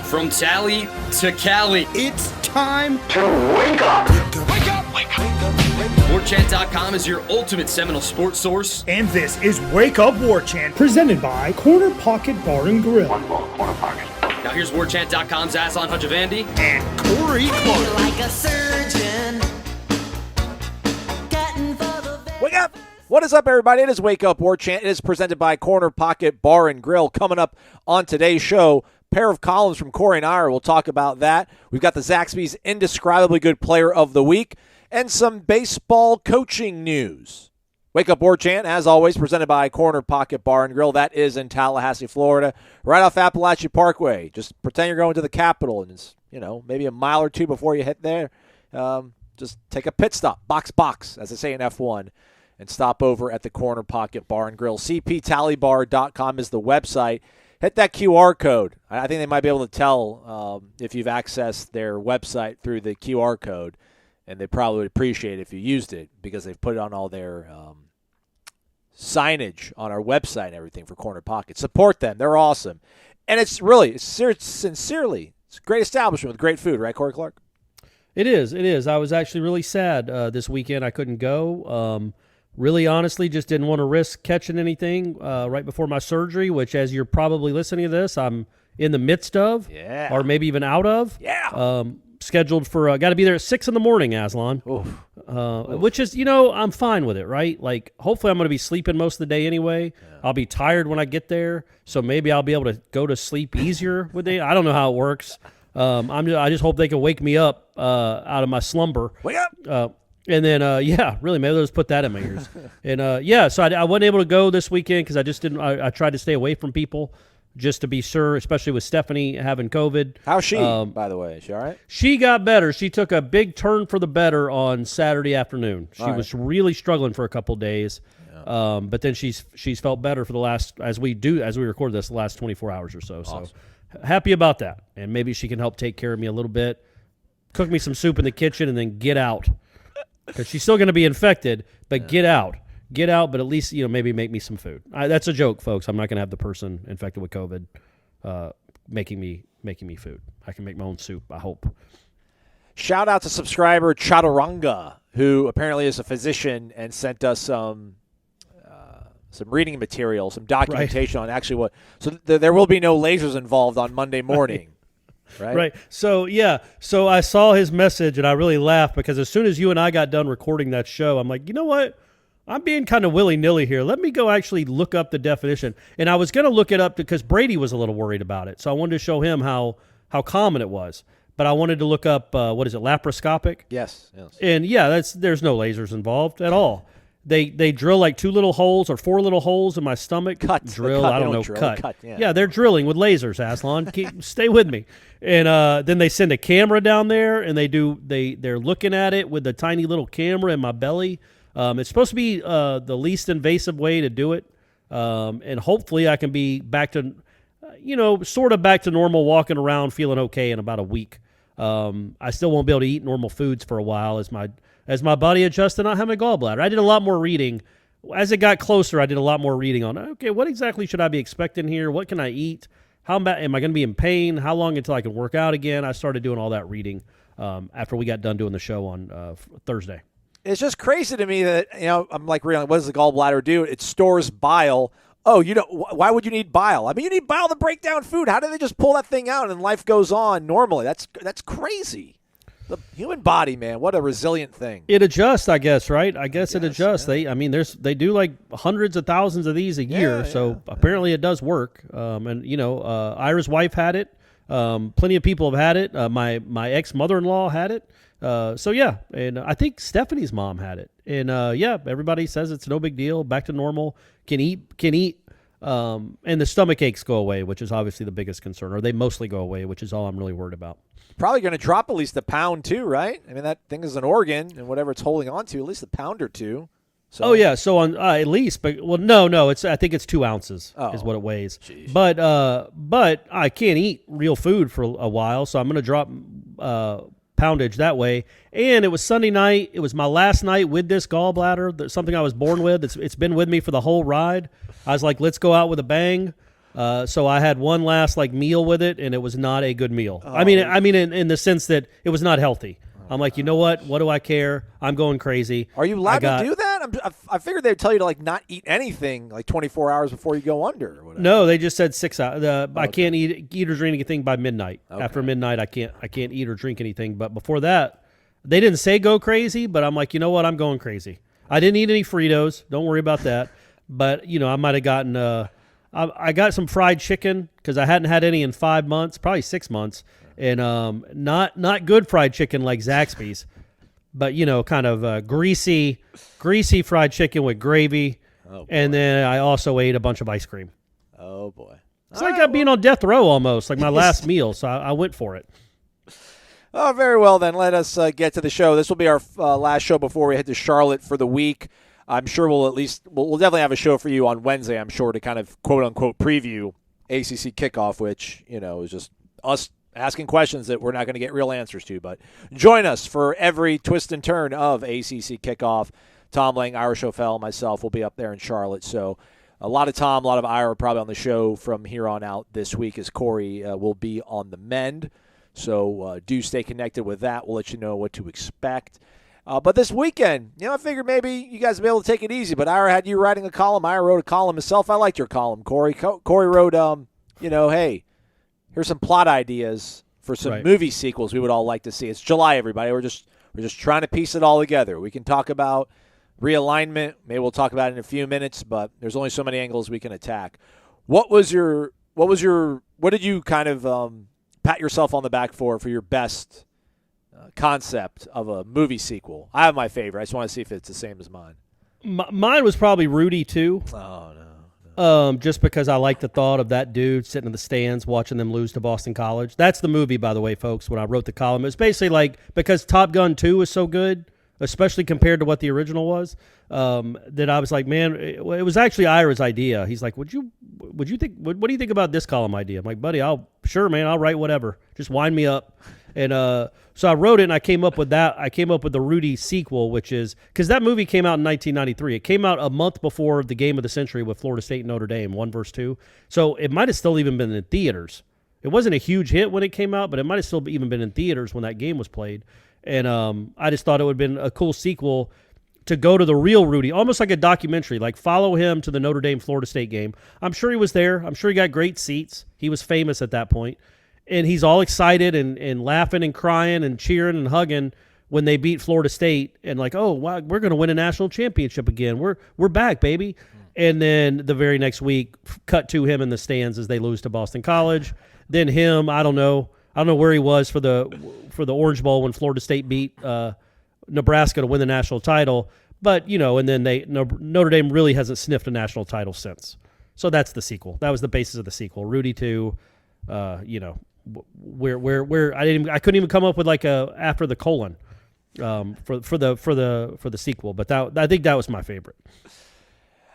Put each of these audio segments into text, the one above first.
From Tally to Cali, It's time to wake up. Wake up! Wake up! Warchant.com is your ultimate Seminole sports source. And this is Wake Up Warchant, presented by Corner Pocket Bar and Grill. One more corner pocket. Now here's Warchant.com's Aslan Hutchavandi. And Corey Clark. Like a surgeon, cutting for the Wake up! What is up, everybody? It is Wake Up Warchant. It is presented by Corner Pocket Bar and Grill. Coming up on today's show, pair of columns from Corey and I. We'll talk about that. We've got the Zaxby's Indescribably Good Player of the Week and some baseball coaching news. Wake Up Warchant, as always, presented by Corner Pocket Bar and Grill. That is in Tallahassee, Florida, right off Appalachian Parkway. Just pretend you're going to the Capitol, and it's, maybe a mile or two before you hit there. Just take a pit stop, box, as they say in F1, and stop over at the Corner Pocket Bar and Grill. cptallybar.com is the website. Hit that QR code. I think they might be able to tell if you've accessed their website through the QR code, and they probably would appreciate it if you used it because they've put it on all their signage on our website and everything for Corner Pocket. Support them. They're awesome. And it's sincerely, it's a great establishment with great food, right, Corey Clark? It is. I was actually really sad this weekend I couldn't go. Really, honestly, just didn't want to risk catching anything right before my surgery, which, as you're probably listening to this, I'm in the midst of, or maybe even out of. Yeah. Scheduled for, got to be there at 6 in the morning, Aslan. Oof. Which is, I'm fine with it, right? Like, hopefully I'm going to be sleeping most of the day anyway. Yeah. I'll be tired when I get there, so maybe I'll be able to go to sleep easier with it. I don't know how it works. I just hope they can wake me up out of my slumber. Wake up! And then, really, maybe they'll just put that in my ears. And, so I wasn't able to go this weekend because I just didn't. I tried to stay away from people just to be sure, especially with Stephanie having COVID. How's she, by the way? Is she all right? She got better. She took a big turn for the better on Saturday afternoon. She was really struggling for a couple of days. Yeah. But then she's felt better for the last, as we record this, the last 24 hours or so. Awesome. So happy about that. And maybe she can help take care of me a little bit, cook me some soup in the kitchen, and then get out. Because she's still going to be infected, but get out. Get out, but at least, maybe make me some food. That's a joke, folks. I'm not going to have the person infected with COVID making me food. I can make my own soup, I hope. Shout out to subscriber Chaturanga, who apparently is a physician and sent us some reading material, some documentation on actually what. So there will be no lasers involved on Monday morning. Right. So I saw his message and I really laughed because as soon as you and I got done recording that show, I'm like, you know what? I'm being kind of willy-nilly here. Let me go actually look up the definition. And I was going to look it up because Brady was a little worried about it. So I wanted to show him how common it was. But I wanted to look up, laparoscopic? Yes. And there's no lasers involved at all. They drill like 2 little holes or 4 little holes in my stomach. Cut. Yeah, they're drilling with lasers, Aslan. Stay with me. And then they send a camera down there, and they're looking at it with a tiny little camera in my belly. It's supposed to be the least invasive way to do it, and hopefully I can be back to, sort of back to normal, walking around, feeling okay in about a week. I still won't be able to eat normal foods for a while as my body adjusts to not having a gallbladder. I did a lot more reading. As it got closer, I did a lot more reading on, okay, what exactly should I be expecting here? What can I eat? How am I going to be in pain? How long until I can work out again? I started doing all that reading after we got done doing the show on Thursday. It's just crazy to me that, I'm like, really, what does the gallbladder do? It stores bile. Oh, why would you need bile? I mean, you need bile to break down food. How do they just pull that thing out and life goes on normally? That's crazy. The human body, man, what a resilient thing. It adjusts, I guess, right? I guess it adjusts. Yeah. They do like hundreds of thousands of these a year, so apparently it does work. Ira's wife had it. Plenty of people have had it. My ex-mother-in-law had it. And I think Stephanie's mom had it. And everybody says it's no big deal. Back to normal. Can eat. And the stomach aches go away, which is obviously the biggest concern, or they mostly go away, which is all I'm really worried about. Probably going to drop at least a pound too, right? I mean, that thing is an organ, and whatever it's holding on to, at least a pound or two. So. Oh yeah, so on at least, but no, I think it's 2 ounces is what it weighs. Jeez. But I can't eat real food for a while, so I'm going to drop poundage that way. And it was Sunday night. It was my last night with this gallbladder, something I was born with. It's been with me for the whole ride. I was like, let's go out with a bang. So I had one last meal with it, and it was not a good meal. I mean in the sense that it was not healthy. I'm like, you know what? What do I care? I'm going crazy. Are you allowed to do that? I figured they'd tell you to not eat anything 24 hours before you go under. Or whatever. No, they just said 6 hours. I can't eat or drink anything by midnight. Okay. After midnight, I can't eat or drink anything. But before that, they didn't say go crazy. But I'm like, you know what? I'm going crazy. I didn't eat any Fritos. Don't worry about that. But I might have gotten. I got some fried chicken because I hadn't had any in 5 months, probably 6 months. And not good fried chicken like Zaxby's, but kind of greasy fried chicken with gravy. Oh, and then I also ate a bunch of ice cream. Oh boy, it's like being on death row almost, like my last meal. So I went for it. Oh, very well then. Let us get to the show. This will be our last show before we head to Charlotte for the week. I'm sure we'll definitely have a show for you on Wednesday. I'm sure to kind of quote unquote preview ACC kickoff, which is just us asking questions that we're not going to get real answers to. But join us for every twist and turn of ACC kickoff. Tom Lang, Ira Schofel, myself will be up there in Charlotte. So a lot of Tom, a lot of Ira probably on the show from here on out this week, as Corey will be on the mend. So do stay connected with that. We'll let you know what to expect. But this weekend, I figured maybe you guys would be able to take it easy. But Ira had you writing a column. Ira wrote a column himself. I liked your column, Corey. Corey wrote, hey, here's some plot ideas for some movie sequels we would all like to see. It's July, everybody. We're just trying to piece it all together. We can talk about realignment. Maybe we'll talk about it in a few minutes, but there's only so many angles we can attack. What did you kind of pat yourself on the back for your best concept of a movie sequel? I have my favorite. I just want to see if it's the same as mine. Mine was probably Rudy 2. Oh, no. Just because I like the thought of that dude sitting in the stands watching them lose to Boston College. That's the movie, by the way, folks, when I wrote the column. It was basically because Top Gun 2 was so good, especially compared to what the original was, that I was like, man, it was actually Ira's idea. He's like, what do you think about this column idea? I'm like, buddy, I'll write whatever. Just wind me up. And so I wrote it, and I came up with that. I came up with the Rudy sequel, which is because that movie came out in 1993. It came out a month before the game of the century with Florida State and Notre Dame, 1-2. So it might have still even been in theaters. It wasn't a huge hit when it came out, but it might have still even been in theaters when that game was played. And I just thought it would have been a cool sequel to go to the real Rudy, almost like a documentary, follow him to the Notre Dame-Florida State game. I'm sure he was there. I'm sure he got great seats. He was famous at that point. And he's all excited and laughing and crying and cheering and hugging when they beat Florida State and oh, wow, we're going to win a national championship again. We're back, baby. And then the very next week, cut to him in the stands as they lose to Boston College. Then him, I don't know where he was for the Orange Bowl when Florida State beat Nebraska to win the national title. But, and then Notre Dame really hasn't sniffed a national title since. So that's the sequel. That was the basis of the sequel. Rudy 2, where I couldn't even come up with a after the colon for the sequel, but I think that was my favorite.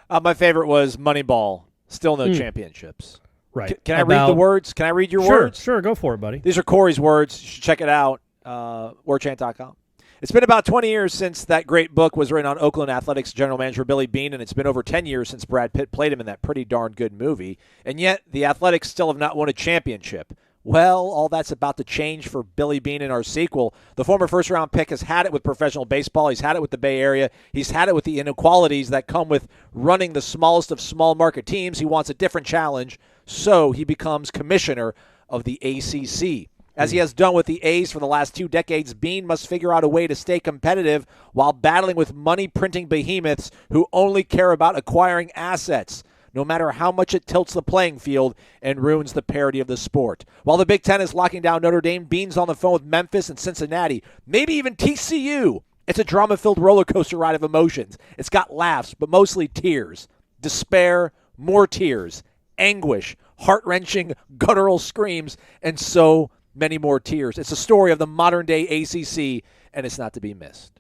My favorite was Moneyball. Still no championships. Right. Can I read the words? Can I read your words? Sure, go for it, buddy. These are Corey's words. You should check it out. Warchant.com. It's been about 20 years since that great book was written on Oakland Athletics general manager Billy Beane, and it's been over 10 years since Brad Pitt played him in that pretty darn good movie. And yet the Athletics still have not won a championship. Well, all that's about to change for Billy Beane in our sequel. The former first-round pick has had it with professional baseball. He's had it with the Bay Area. He's had it with the inequalities that come with running the smallest of small-market teams. He wants a different challenge, so he becomes commissioner of the ACC. As he has done with the A's for the last 2 decades, Beane must figure out a way to stay competitive while battling with money-printing behemoths who only care about acquiring assets, no matter how much it tilts the playing field and ruins the parity of the sport. While the Big Ten is locking down Notre Dame, Beane's on the phone with Memphis and Cincinnati, maybe even TCU. It's a drama-filled roller coaster ride of emotions. It's got laughs, but mostly tears. Despair, more tears, anguish, heart-wrenching, guttural screams, and so many more tears. It's a story of the modern-day ACC, and it's not to be missed.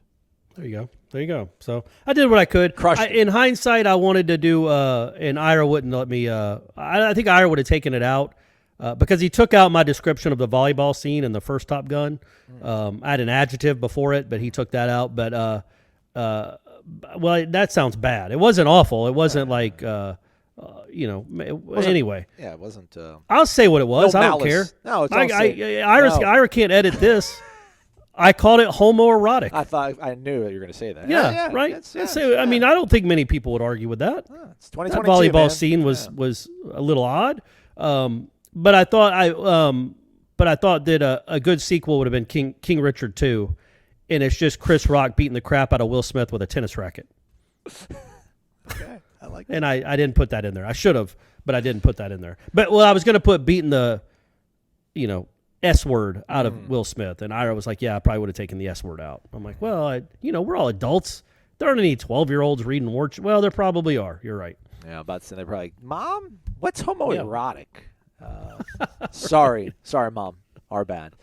There you go. So I did what I could. In hindsight, I wanted to do, and Ira wouldn't let me. I think Ira would have taken it out because he took out my description of the volleyball scene in the first Top Gun. I had an adjective before it, but he took that out. But well, that sounds bad. It wasn't awful. It wasn't like Anyway. Yeah, it wasn't. I'll say what it was. No I don't malice. care. No, it's all safe. Ira can't edit this. I called it homoerotic. I knew you were going to say that. Yeah, right. I mean, I don't think many people would argue with that. It's That 2022, volleyball man. scene was a little odd, but I thought that a good sequel would have been King Richard 2, and it's just Chris Rock beating the crap out of Will Smith with a tennis racket. Okay, I like that. And I didn't put that in there. I should have, but I didn't put that in there. But I was going to put beating the, S word out of Will Smith, and Ira was like, "Yeah, I probably would have taken the S word out." I'm like, "Well, we're all adults. There aren't any 12-year-olds reading Warchant." Well, there probably are. You're right. Yeah, but they're probably, Mom, what's homoerotic? Sorry, Mom. Our bad.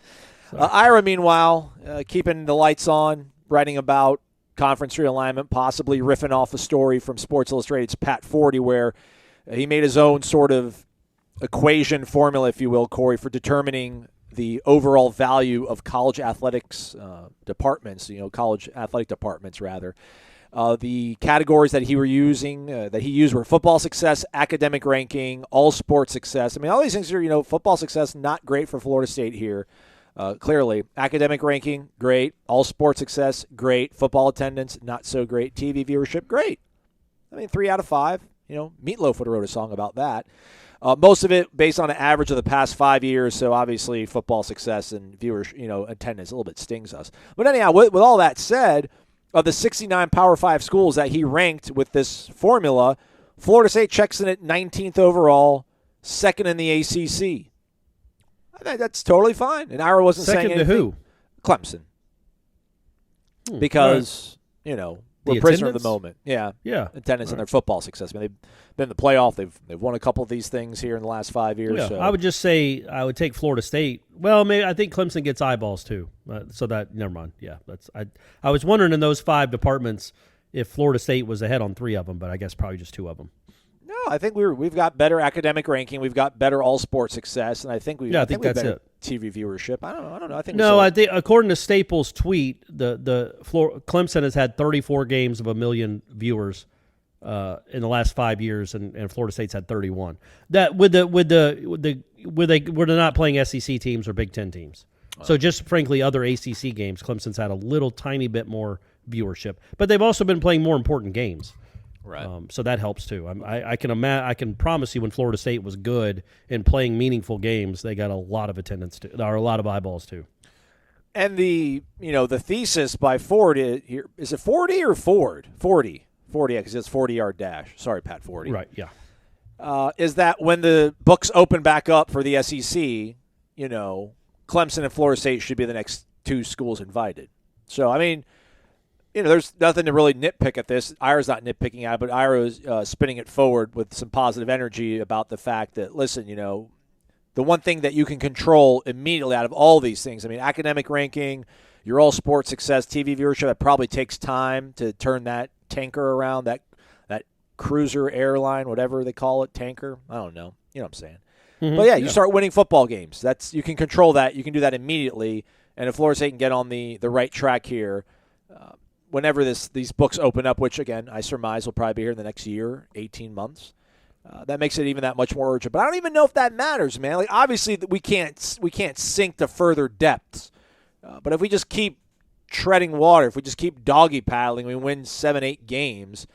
Ira, meanwhile, keeping the lights on, writing about conference realignment, possibly riffing off a story from Sports Illustrated's Pat Forty, where he made his own sort of equation formula, if you will, Corey, for determining the overall value of college athletics departments, college athletic departments, rather. The categories that he used were football success, academic ranking, all sports success. I mean, all these things are, football success, not great for Florida State here. Clearly, academic ranking, great. All sports success, great. Football attendance, not so great. TV viewership, great. I mean, 3 out of 5. Meatloaf would have wrote a song about that. Most of it based on an average of the past 5 years, so obviously football success and viewers, attendance a little bit stings us. But anyhow, with all that said, of the 69 Power 5 schools that he ranked with this formula, Florida State checks in at 19th overall, second in the ACC. I think that's totally fine. And Ira wasn't saying anything. Second to who? Clemson. Because, we're prisoner of the moment. Yeah. Attendance and their football success. I mean, they've been in the playoff. They've won a couple of these things here in the last 5 years. Yeah. So. I would just say I would take Florida State. Well, maybe I think Clemson gets eyeballs too. So that never mind. Yeah, I was wondering in those 5 departments if Florida State was ahead on 3 of them, but I guess probably just 2 of them. No, I think we've got better academic ranking. We've got better all sport success, and I think we. Yeah, I think that's better it. TV viewership. I don't know. I think I think according to Staples' tweet, Clemson has had 34 games of 1 million viewers in the last 5 years, and Florida State's had 31. That where they're not playing SEC teams or Big Ten teams. So just frankly, other ACC games, Clemson's had a little tiny bit more viewership, but they've also been playing more important games. Right. So that helps too. I can promise you, when Florida State was good and playing meaningful games, they got a lot of attendance or a lot of eyeballs too. And the thesis by Ford is it 40 or Ford? 40, because it's 40-yard dash. Sorry, Pat 40. Right. Yeah. Is that when the books open back up for the SEC, Clemson and Florida State should be the next 2 schools invited. So I mean. There's nothing to really nitpick at this. Ira's not nitpicking at it, but Ira's spinning it forward with some positive energy about the fact that, listen, the one thing that you can control immediately out of all these things, I mean, academic ranking, your all sports success, TV viewership, it probably takes time to turn that tanker around, that cruiser airline, whatever they call it, tanker. I don't know. You know what I'm saying. Mm-hmm. But, yeah, you start winning football games. You can control that. You can do that immediately. And if Florida State can get on the right track here, whenever these books open up, which, again, I surmise will probably be here in the next year, 18 months, that makes it even that much more urgent. But I don't even know if that matters, man. Like, obviously, we can't sink to further depths. But if we just keep treading water, if we just keep doggy paddling, we win 7-8 games,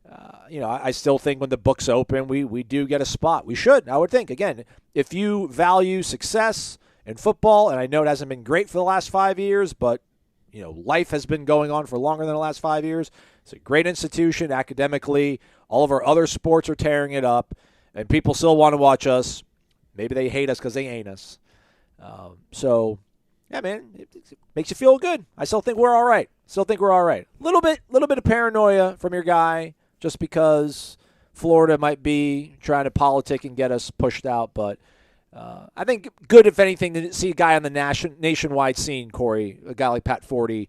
I still think when the books open, we do get a spot. We should, I would think. Again, if you value success in football, and I know it hasn't been great for the last 5 years, but life has been going on for longer than the last 5 years. It's a great institution academically. All of our other sports are tearing it up, and people still want to watch us. Maybe they hate us because they ain't us. So, yeah, man, it makes you feel good. I still think we're all right. Little bit of paranoia from your guy, just because Florida might be trying to politic and get us pushed out, but I think good, if anything, to see a guy on the nationwide scene, Corey, a guy like Pat Forty,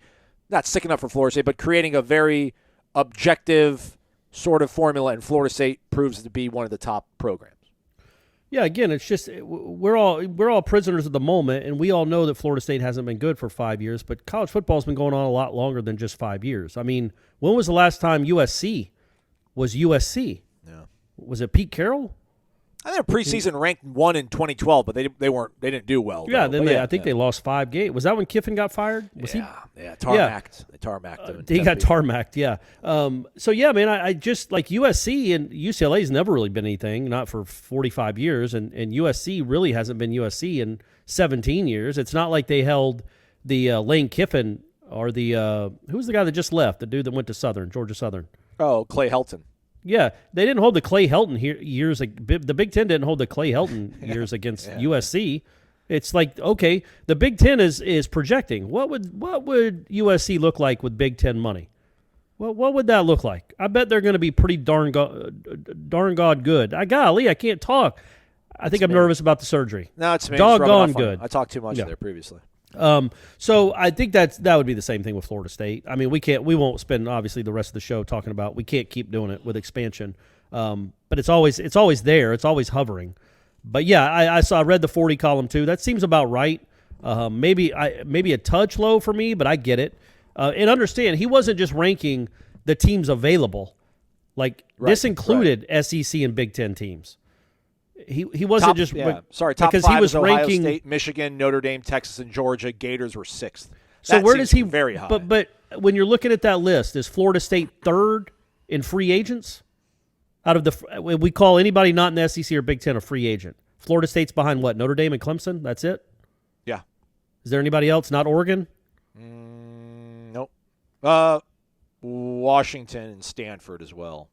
not sticking up for Florida State, but creating a very objective sort of formula, and Florida State proves to be one of the top programs. Yeah, again, it's just we're all prisoners of the moment, and we all know that Florida State hasn't been good for 5 years, but college football has been going on a lot longer than just 5 years. I mean, when was the last time USC was USC? Yeah. was it Pete Carroll? I think preseason ranked 1 in 2012, but they didn't do well. Yeah, though. then I think they lost 5 games. Was that when Kiffin got fired? Was tarmacked. They tarmacked him. He got tarmacked, yeah. So yeah, man, I just like USC and UCLA's never really been anything, not for 45 years, and USC really hasn't been USC in 17 years. It's not like they held the Lane Kiffin or the who's the guy that just left, the dude that went to Georgia Southern. Oh, Clay Helton. Yeah, they didn't hold the Clay Helton years. The Big Ten didn't hold the Clay Helton years against USC. It's like, okay, the Big Ten is projecting. What would USC look like with Big Ten money? Well, what would that look like? I bet they're going to be pretty darn god good. I can't talk. I think I'm nervous about the surgery. No, it's me. Doggone good. I talked too much there previously. So I think that would be the same thing with Florida State. I mean, we won't spend obviously the rest of the show talking about, we can't keep doing it with expansion. But it's always there. It's always hovering. But yeah, I read the 40 column too. That seems about right. Maybe a touch low for me, but I get it. And understand, he wasn't just ranking the teams available. Like this included SEC and Big Ten teams. He wasn't top because 5 he was is Ohio ranking State, Michigan, Notre Dame, Texas, and Georgia. Gators were 6th. So where does he? Very high. But when you're looking at that list, is Florida State 3rd in free agents? Out of we call anybody not in the SEC or Big Ten a free agent. Florida State's behind what? Notre Dame and Clemson. That's it. Yeah. Is there anybody else? Not Oregon. Nope. Washington and Stanford as well.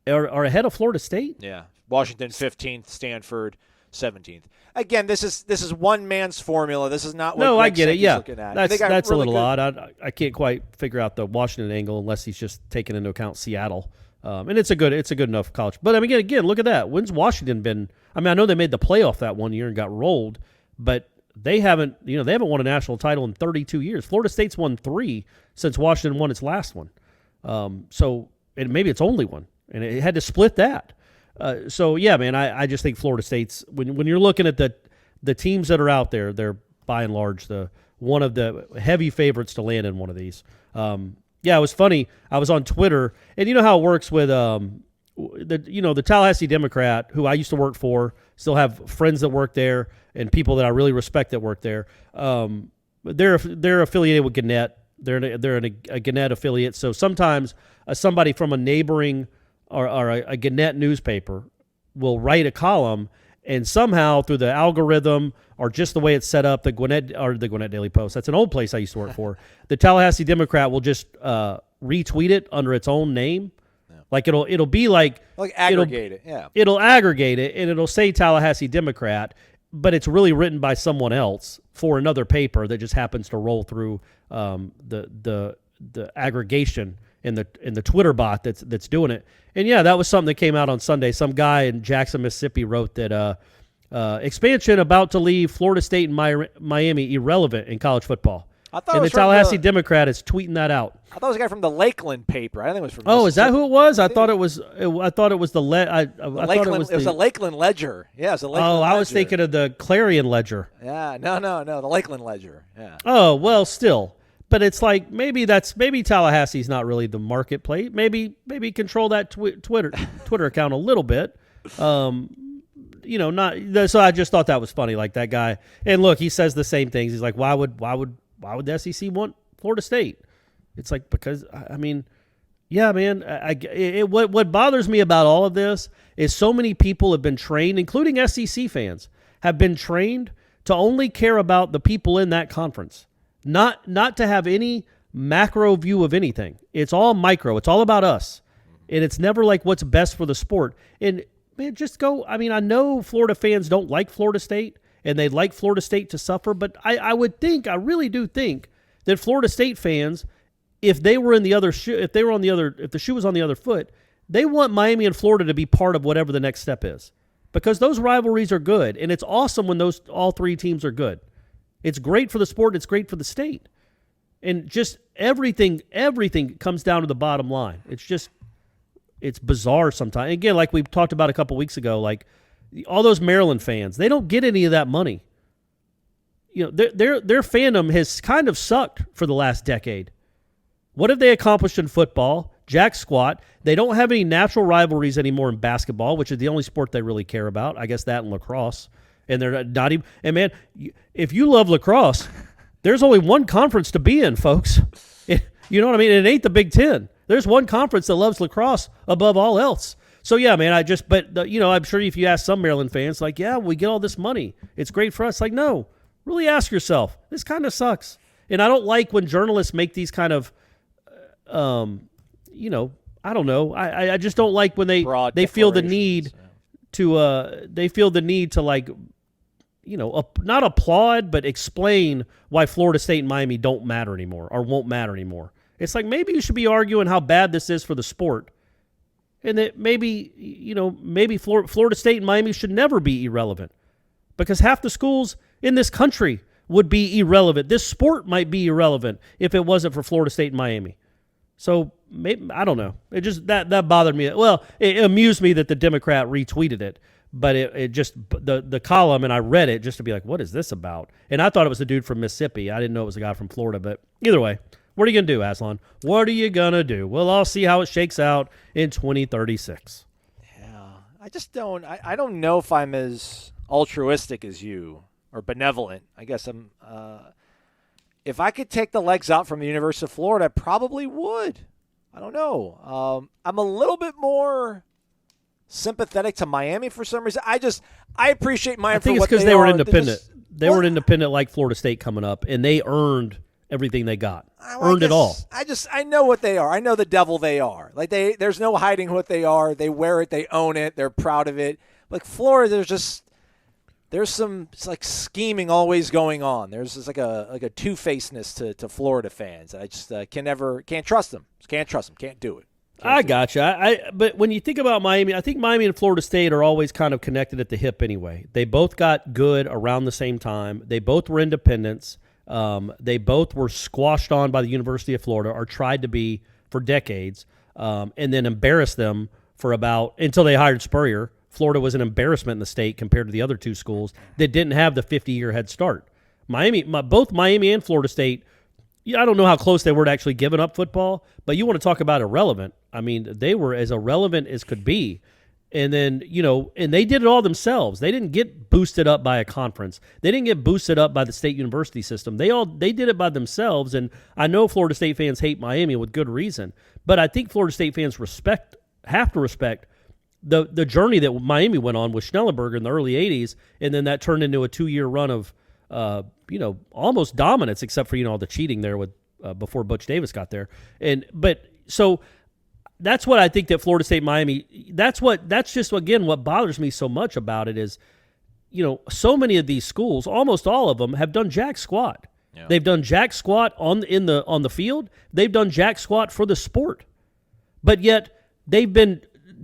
Are ahead of Florida State? Yeah. Washington 15th, Stanford 17th. Again, this is one man's formula. This is not what I Greg get it. Sankey's Yeah, looking at. that's really a little good. odd. I can't quite figure out the Washington angle unless he's just taking into account Seattle. And it's a good enough college. But I mean, again, look at that. When's Washington been? I mean, I know they made the playoff that one year and got rolled, but they haven't won a national title in 32 years. Florida State's won 3 since Washington won its last one. So maybe it's only one, and it had to split that. So yeah, man, I just think Florida State's when you're looking at the teams that are out there, they're by and large one of the heavy favorites to land in one of these. Yeah, it was funny. I was on Twitter, and you know how it works with the Tallahassee Democrat, who I used to work for, still have friends that work there and people that I really respect that work there. They're affiliated with Gannett. They're a Gannett affiliate. So sometimes somebody from a neighboring or a Gannett newspaper will write a column, and somehow through the algorithm or just the way it's set up, the Gwinnett Daily Post, that's an old place I used to work for, the Tallahassee Democrat will just retweet it under its own name. Yeah. Like it'll be like aggregate it. Yeah. It'll aggregate it, and it'll say Tallahassee Democrat, but it's really written by someone else for another paper that just happens to roll through the aggregation in the Twitter bot that's doing it. And yeah, that was something that came out on Sunday. Some guy in Jackson, Mississippi wrote that expansion about to leave Florida State and Miami irrelevant in college football. And the Tallahassee Democrat is tweeting that out. I thought it was a guy from the Lakeland paper. I think it was from. Oh, is that who it was? I thought it was the. I thought it was the Lakeland Ledger. Yeah, it was the Lakeland Ledger. I was thinking of the Clarion Ledger. Yeah, no, the Lakeland Ledger. Yeah. Oh well, still, but it's like maybe Tallahassee's not really the marketplace. Maybe control that Twitter account a little bit. Not. So I just thought that was funny, like that guy. And look, he says the same things. He's like, why would the SEC want Florida State? It's like, because, I mean, yeah, man, what bothers me about all of this is so many people have been trained, including SEC fans, have been trained to only care about the people in that conference, not to have any macro view of anything. It's all micro. It's all about us. And it's never like what's best for the sport. And, man, just go. I mean, I know Florida fans don't like Florida State, and they'd like Florida State to suffer, but I really do think that Florida State fans, if they were in the other shoe, if the shoe was on the other foot, they want Miami and Florida to be part of whatever the next step is, because those rivalries are good, and it's awesome when all 3 teams are good. It's great for the sport. It's great for the state, and just everything comes down to the bottom line. It's bizarre sometimes. Again, like we talked about a couple weeks ago, like all those Maryland fans, they don't get any of that money. Their fandom has kind of sucked for the last decade. What have they accomplished in football? jack squat. They don't have any natural rivalries anymore in basketball, which is the only sport they really care about. I guess that and lacrosse. And they're not even – and, man, if you love lacrosse, there's only one conference to be in, folks. You know what I mean? It ain't the Big Ten. There's one conference that loves lacrosse above all else. So, yeah, man, I'm sure if you ask some Maryland fans, like, yeah, we get all this money. It's great for us. Like, no, really ask yourself. This kind of sucks. And I don't like when journalists make these kind of, I don't know. I just don't like when they feel the need to like, not applaud, but explain why Florida State and Miami don't matter anymore or won't matter anymore. It's like maybe you should be arguing how bad this is for the sport. And that maybe Florida State and Miami should never be irrelevant because half the schools in this country would be irrelevant. This sport might be irrelevant if it wasn't for Florida State and Miami. So maybe, I don't know. It just that bothered me. Well, it amused me that the Democrat retweeted it, but it just the column, and I read it just to be like, what is this about? And I thought it was the dude from Mississippi. I didn't know it was a guy from Florida, but either way. What are you going to do, Aslan? What are you going to do? We'll all see how it shakes out in 2036. Yeah. I just don't – I don't know if I'm as altruistic as you or benevolent. I guess I'm if I could take the legs out from the University of Florida, I probably would. I don't know. I'm a little bit more sympathetic to Miami for some reason. I appreciate Miami. I think it's because they were independent. They were independent like Florida State coming up, and they earned – everything they got. Earned it all. I know what they are. I know the devil they are. Like there's no hiding what they are. They wear it. They own it. They're proud of it. Like Florida, there's some like scheming always going on. There's just like a two-facedness to Florida fans. I just can't trust them. Can't trust them. Can't do it. I gotcha. But when you think about Miami, I think Miami and Florida State are always kind of connected at the hip anyway. They both got good around the same time. They both were independents. They both were squashed on by the University of Florida or tried to be for decades and then embarrassed them for until they hired Spurrier. Florida was an embarrassment in the state compared to the other two schools that didn't have the 50-year head start. Both Miami and Florida State, I don't know how close they were to actually giving up football, but you want to talk about irrelevant. I mean, they were as irrelevant as could be. And then, and they did it all themselves. They didn't get boosted up by a conference. They didn't get boosted up by the state university system. They did it by themselves. And I know Florida State fans hate Miami with good reason, but I think Florida State fans have to respect the journey that Miami went on with Schnellenberger in the early 80s, and then that turned into a 2-year run of almost dominance, except for all the cheating there with before Butch Davis got there. So that's what I think that Florida State, Miami, that's just, again, what bothers me so much about it is, so many of these schools, almost all of them, have done jack squat. Yeah. They've done jack squat on the field. They've done jack squat for the sport. But yet they've been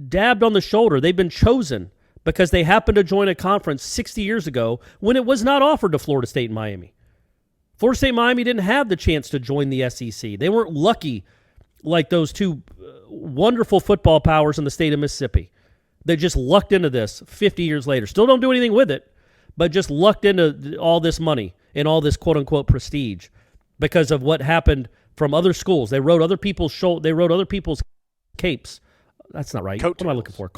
dabbed on the shoulder. They've been chosen because they happened to join a conference 60 years ago when it was not offered to Florida State and Miami. Florida State and Miami didn't have the chance to join the SEC. They weren't lucky like those two wonderful football powers in the state of Mississippi. They just lucked into this 50 years later. Still don't do anything with it, but just lucked into all this money and all this quote-unquote prestige because of what happened from other schools. They rode other people's capes. That's not right. Coattails. What am I looking for?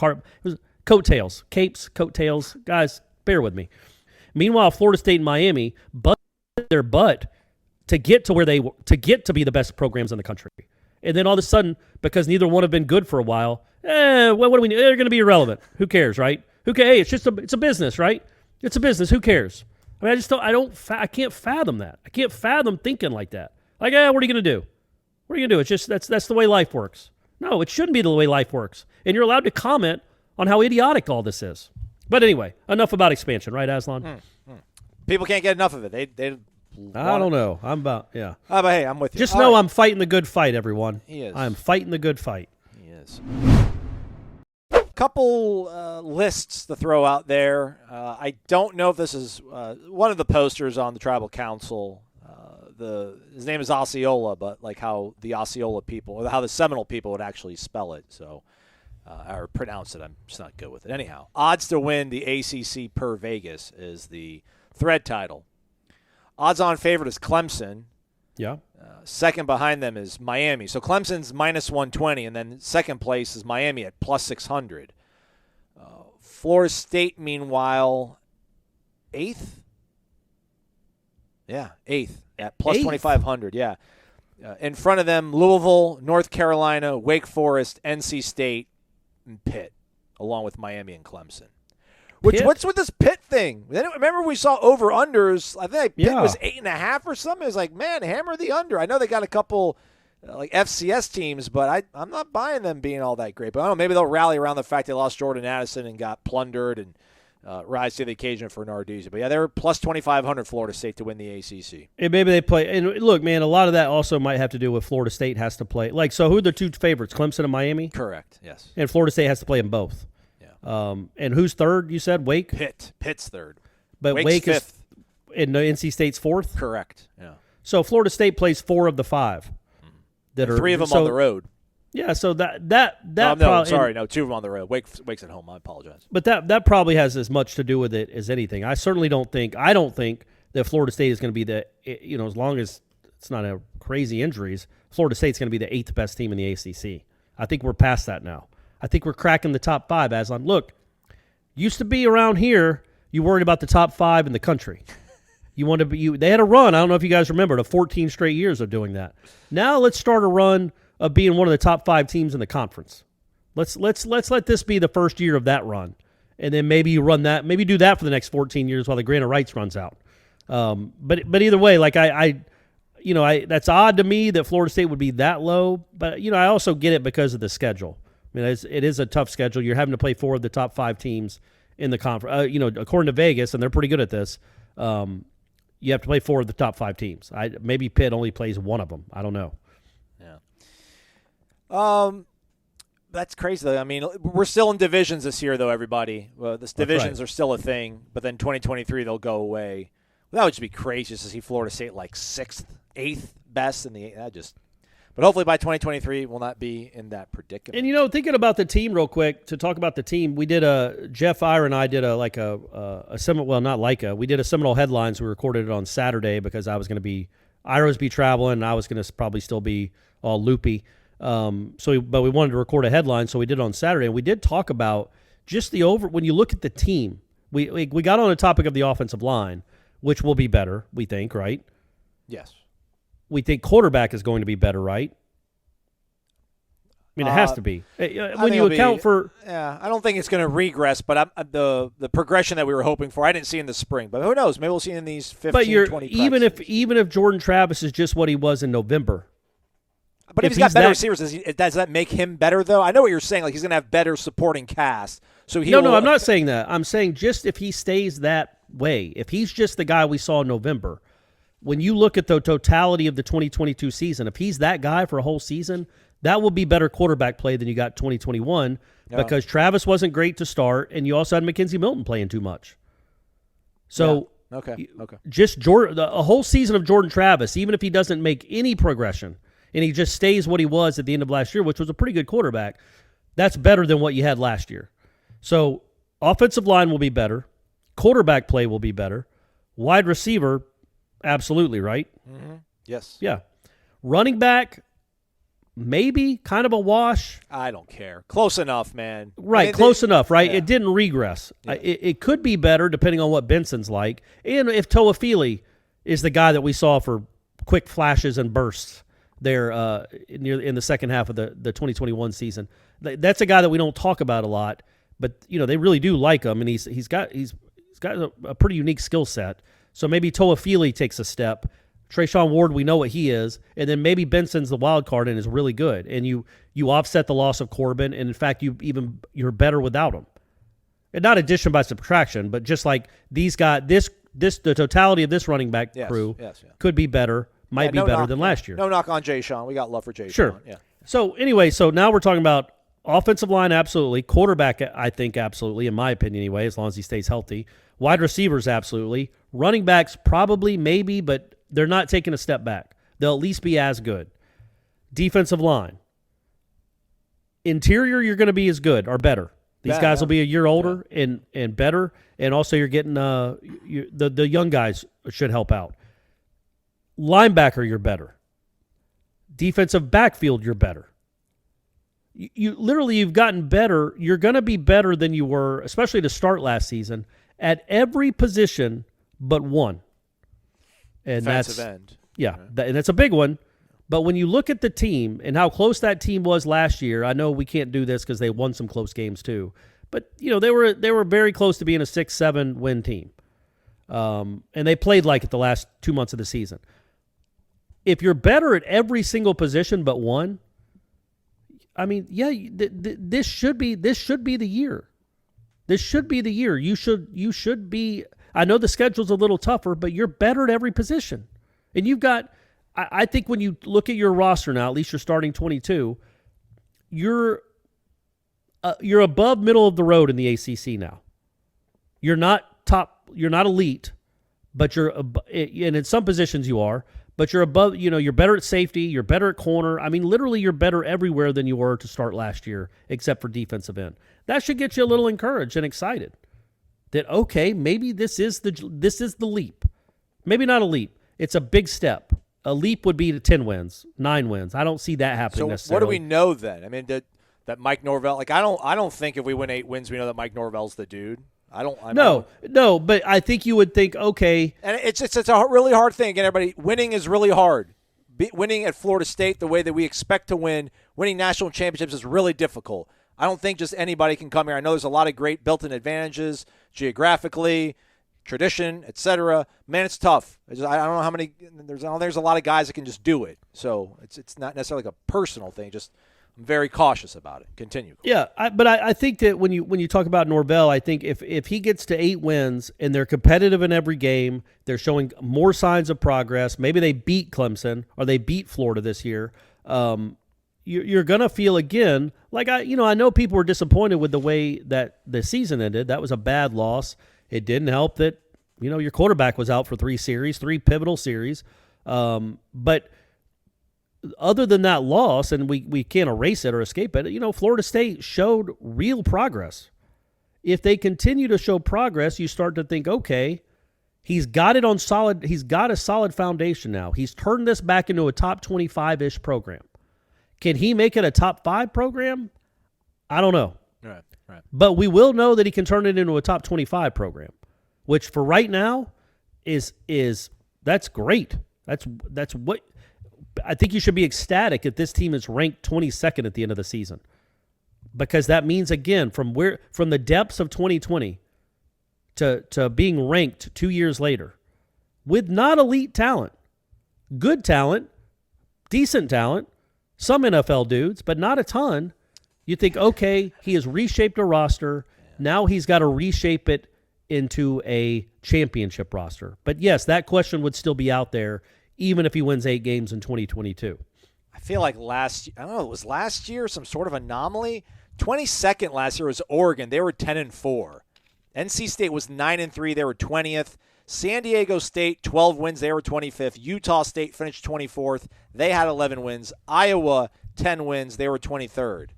Coattails. Capes, coattails. Guys, bear with me. Meanwhile, Florida State and Miami busted their butt to get to be the best programs in the country. And then all of a sudden, because neither one have been good for a while, what do we need? They're going to be irrelevant. Who cares, right? Hey, it's a business, right? It's a business. Who cares? I mean, I can't fathom that. I can't fathom thinking like that. Like, what are you going to do? What are you going to do? It's just that's the way life works. No, it shouldn't be the way life works. And you're allowed to comment on how idiotic all this is. But anyway, enough about expansion, right, Aslan? People can't get enough of it. They I don't know. But hey, I'm with you. Just know I'm fighting the good fight, everyone. He is. I'm fighting the good fight. He is. Couple lists to throw out there. I don't know if this is one of the posters on the tribal council. His name is Osceola, but like how the Osceola people, or how the Seminole people would actually spell it, or pronounce it. I'm just not good with it. Anyhow, odds to win the ACC per Vegas is the thread title. Odds-on favorite is Clemson. Yeah. Second behind them is Miami. So Clemson's minus 120, and then second place is Miami at plus 600. Florida State, meanwhile, eighth? Yeah, eighth at plus 2,500, yeah. In front of them, Louisville, North Carolina, Wake Forest, NC State, and Pitt, along with Miami and Clemson. What's with this Pitt thing? Remember we saw over-unders. I think Pitt was 8.5 or something. It was like, man, hammer the under. I know they got a couple like FCS teams, but I'm not buying them being all that great. But I don't know, maybe they'll rally around the fact they lost Jordan Addison and got plundered and rise to the occasion for Narduzzi. But, yeah, they were plus 2,500 Florida State to win the ACC. And maybe they play – and, look, man, a lot of that also might have to do with Florida State has to play. Like, so who are the two favorites, Clemson and Miami? Correct, yes. And Florida State has to play them both. And who's third, you said? Wake? Pitt's third. But Wake's Wake fifth. Is in NC State's fourth? Correct, yeah. So Florida State plays 4 of the 5. That are, 3 of them on the road. Yeah, so that No, 2 of them on the road. Wake's at home. I apologize. But that probably has as much to do with it as anything. I don't think that Florida State is going to be as long as it's not a crazy injuries, Florida State's going to be the 8th best team in the ACC. I think we're past that now. I think we're cracking the top 5, Aslan. Look, used to be around here, you worried about the top 5 in the country. They had a run, I don't know if you guys remember, to 14 straight years of doing that. Now let's start a run of being one of the top 5 teams in the conference. Let's let this be the first year of that run. And then maybe you run that, maybe do that for the next 14 years while the grant of rights runs out. But either way, like that's odd to me that Florida State would be that low, but I also get it because of the schedule. I mean, it is a tough schedule. You're having to play 4 of the top 5 teams in the conference. According to Vegas, and they're pretty good at this, you have to play 4 of the top 5 teams. Maybe Pitt only plays 1 of them. I don't know. Yeah. That's crazy, though. I mean, we're still in divisions this year, though, everybody. Divisions are still a thing, but then 2023 they'll go away. That would just be crazy just to see Florida State like 6th, 8th best in the But hopefully by 2023 we'll not be in that predicament. And thinking about the team real quick, to talk about the team, we did Jeff Ira and I did we did a Seminole headlines. We recorded it on Saturday because Ira was traveling and I was going to probably still be all loopy. But we wanted to record a headline, so we did it on Saturday, and we did talk about just when you look at the team, we got on the topic of the offensive line, which will be better, we think, right? Yes. We think quarterback is going to be better, right? I mean, it has to be. When you account for... Yeah, I don't think it's going to regress, but the progression that we were hoping for, I didn't see in the spring. But who knows? Maybe we'll see in these 15, 20 even if Jordan Travis is just what he was in November. But if he's got better receivers, does that make him better, though? I know what you're saying. Like, he's going to have better supporting cast. So No, I'm not saying that. I'm saying just if he stays that way, if he's just the guy we saw in November, when you look at the totality of the 2022 season, if he's that guy for a whole season, that will be better quarterback play than you got 2021 because Travis wasn't great to start, and you also had Mackenzie Milton playing too much. So just a whole season of Jordan Travis, even if he doesn't make any progression, and he just stays what he was at the end of last year, which was a pretty good quarterback, that's better than what you had last year. So offensive line will be better. Quarterback play will be better. Wide receiver, absolutely, right? Mm-hmm. Yes. Yeah. Running back, maybe kind of a wash. I don't care. Close enough, man. Right, close enough, right? Yeah. It didn't regress. Yeah. It could be better depending on what Benson's like. And if Toafili is the guy that we saw for quick flashes and bursts there in the second half of the 2021 season. That's a guy that we don't talk about a lot, but they really do like him, and he's got a pretty unique skill set. So maybe Toafili takes a step. Trayshawn Ward, we know what he is, and then maybe Benson's the wild card and is really good, and you offset the loss of Corbin, and in fact you're better without him. And not addition by subtraction, but just like these guys, the totality of this running back crew could be better. Might be better than last year. No knock on Jay Sean. We got love for Jay Sean. Sure. Yeah. So anyway, now we're talking about offensive line, absolutely. Quarterback, I think, absolutely, in my opinion anyway, as long as he stays healthy. Wide receivers, absolutely. Running backs, probably, maybe, but they're not taking a step back. They'll at least be as good. Defensive line. Interior, you're going to be as good or better. These guys will be a year older and better, and also you're getting the young guys should help out. Linebacker, you're better. Defensive backfield, you're better. You've gotten better. You're going to be better than you were, especially to start last season, at every position but one. And Defensive end. Yeah, and that's a big one. But when you look at the team and how close that team was last year, I know we can't do this because they won some close games too. But they were very close to being a 6-7 win team, and they played like it the last 2 months of the season. If you're better at every single position but one, I mean, yeah, this should be the year. This should be the year. You should be. I know the schedule's a little tougher, but you're better at every position, and you've got. I think when you look at your roster now, at least you're starting 22, you're above middle of the road in the ACC now. You're not top. You're not elite, but and in some positions you are. But you're above. You're better at safety. You're better at corner. I mean, literally, you're better everywhere than you were to start last year, except for defensive end. That should get you a little encouraged and excited. That okay, maybe this is the leap. Maybe not a leap. It's a big step. A leap would be to 10 wins, 9 wins. I don't see that happening necessarily. What do we know then? I mean, that Mike Norvell. Like, I don't think if we win 8 wins, we know that Mike Norvell's the dude. No, but I think you would think, okay. And it's a really hard thing. Again, everybody, winning is really hard. Winning at Florida State the way that we expect to win, winning national championships is really difficult. I don't think just anybody can come here. I know there's a lot of great built-in advantages geographically, tradition, etc. Man, it's tough. I don't know how many. There's a lot of guys that can just do it. So it's not necessarily like a personal thing. Just I'm very cautious about it. Continue. Yeah, but I think that when you talk about Norvell, I think if he gets to 8 wins and they're competitive in every game, they're showing more signs of progress. Maybe they beat Clemson or they beat Florida this year. You're gonna feel again like I know people were disappointed with the way that the season ended. That was a bad loss. It didn't help that your quarterback was out for 3 pivotal series. But other than that loss, and we can't erase it or escape it, Florida State showed real progress. If they continue to show progress, you start to think, okay, he's got a solid foundation now. He's turned this back into a top 25-ish program. Can he make it a top 5 program? I don't know. Right. But we will know that he can turn it into a top 25 program, which for right now is that's great. That's what I think you should be ecstatic that this team is ranked 22nd at the end of the season, because that means again from the depths of 2020 to being ranked 2 years later with not elite talent, good talent, decent talent, some NFL dudes, but not a ton. You think, okay, he has reshaped a roster. Now he's got to reshape it into a championship roster. But yes, that question would still be out there even if he wins 8 games in 2022. I feel like it was last year, some sort of anomaly. 22nd last year was Oregon. They were 10-4. NC State was 9-3. They were 20th. San Diego State, 12 wins. They were 25th. Utah State finished 24th. They had 11 wins. Iowa, 10 wins. They were 23rd.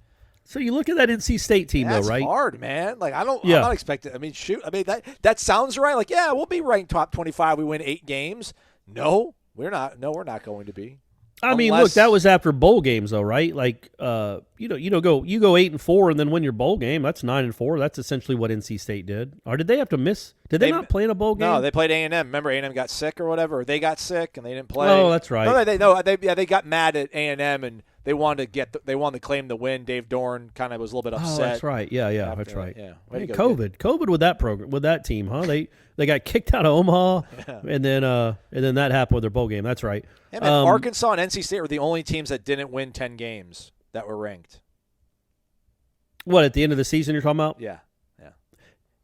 So you look at that NC State team, That's though, right? That's hard, man. Like I'm not expecting. I mean, shoot. I mean that sounds right. Like, yeah, we'll be ranked top 25. We win 8 games. No, we're not. No, we're not going to be. I mean, look, that was after bowl games, though, right? Like, go 8-4 and then win your bowl game. That's 9-4. That's essentially what NC State did. Or did they have to miss? Did they not play in a bowl game? No, they played A&M. Remember, A&M got sick or whatever. Or they got sick and they didn't play. Oh, that's right. They got mad at A&M and they wanted to claim the win. Dave Dorn kind of was a little bit upset. Oh, that's right. Yeah, that's right. Yeah. COVID with that program, with that team, huh? They got kicked out of Omaha, and then that happened with their bowl game. That's right. Yeah, man, Arkansas and NC State were the only teams that didn't win 10 games that were ranked. What, at the end of the season you're talking about? Yeah.